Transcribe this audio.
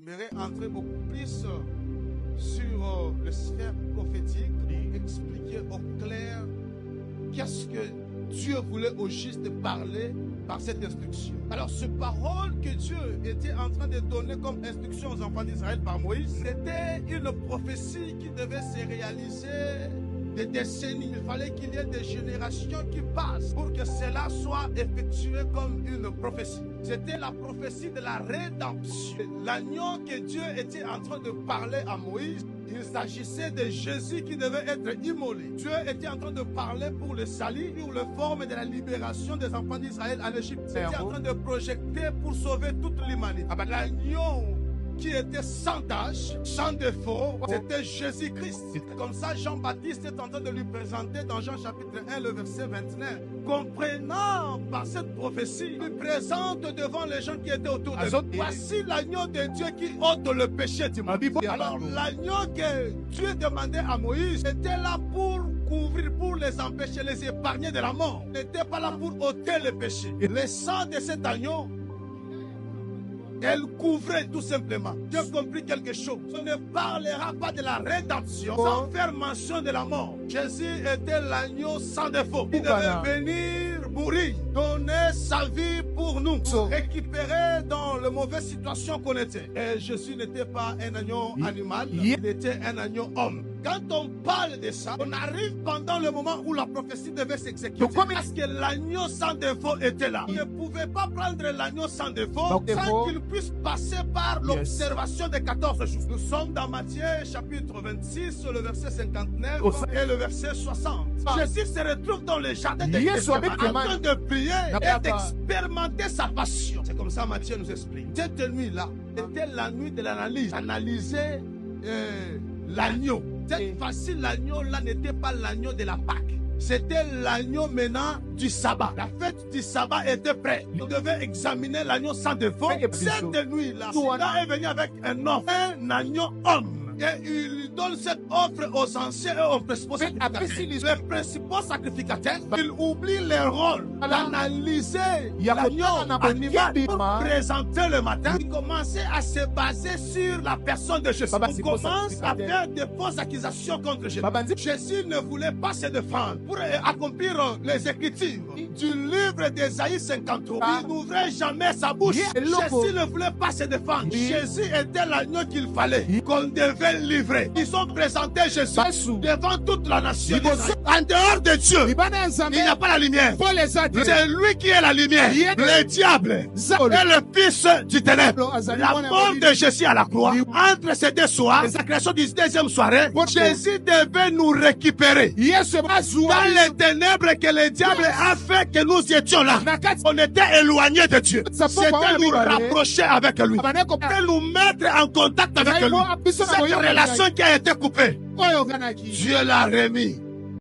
J'aimerais entrer beaucoup plus sur le sphère prophétique et expliquer au clair qu'est-ce que Dieu voulait au juste parler par cette instruction. Alors, ce parole que Dieu était en train de donner comme instruction aux enfants d'Israël par Moïse, c'était une prophétie qui devait se réaliser des décennies. Il fallait qu'il y ait des générations qui passent pour que cela soit effectué comme une prophétie. C'était la prophétie de la rédemption. L'agneau que Dieu était en train de parler à Moïse, il s'agissait de Jésus qui devait être immolé. Dieu était en train de parler pour le salut, pour le forme de la libération des enfants d'Israël en Égypte. Il était en train de projeter pour sauver toute l'humanité. L'agneau qui était sans tache, sans défaut, c'était Jésus-Christ. Comme ça, Jean-Baptiste est en train de lui présenter dans Jean chapitre 1, le verset 29. Comprenant par cette prophétie, il présente devant les gens qui étaient autour de lui. Voici l'agneau de Dieu qui ôte le péché du monde. Alors, l'agneau que Dieu demandait à Moïse était là pour couvrir, pour les empêcher, les épargner de la mort. Il n'était pas là pour ôter le péché. Le sang de cet agneau, elle couvrait tout simplement. Dieu a compris quelque chose. On ne parlera pas de la rédemption sans faire mention de la mort. Jésus était l'agneau sans défaut. Il devait venir mourir, donner sa vie pour nous, récupérer dans la mauvaise situation qu'on était. Et Jésus n'était pas un agneau animal, il était un agneau homme. Quand on parle de ça, on arrive pendant le moment où la prophétie devait s'exécuter. Parce que l'agneau sans défaut était là. On ne pouvait pas prendre l'agneau sans défaut sans qu'il puisse passer par l'observation des 14 jours. Nous sommes dans Matthieu chapitre 26, le verset 59 et le verset 60. Jésus se retrouve dans le jardin de Gethsémane en train de prier et d'expérimenter sa passion. C'est comme ça Matthieu nous explique. Cette nuit-là, c'était la nuit de l'analyse. Analyser l'agneau. Cette fois-ci, l'agneau-là n'était pas l'agneau de la Pâque. C'était l'agneau maintenant du sabbat. La fête du sabbat était prête. Il devait examiner l'agneau sans défaut. Cette nuit-là, Satan est venu avec un offre, un agneau homme. Et il lui donne cette offre aux anciens et aux principaux sacrificateurs. Les principaux sacrificateurs, ils oublient leur rôle d'analyser l'agneau animal pour présenter le matin. Ils commençaient à se baser sur la personne de Jésus. On commence à faire des fausses accusations contre Jésus. Jésus ne voulait pas se défendre pour accomplir les écritures du livre d'Ésaïe 53. Il n'ouvrait jamais sa bouche. Jésus ne voulait pas se défendre. Jésus était l'agneau qu'il fallait, qu'on devait livrer. Ils ont présenté Jésus devant toute la nation. En dehors de Dieu, il n'y a pas la lumière. C'est lui qui est la lumière. Le diable est le fils du ténèbre. La mort de Jésus à la croix, entre ces deux soirs, la création du deuxième soirée, Jésus devait nous récupérer dans les ténèbres que le diable a fait que nous étions là. On était éloignés de Dieu. C'était nous rapprocher avec lui. C'était nous mettre en contact avec lui. Cette relation qui a été coupée, Dieu l'a remis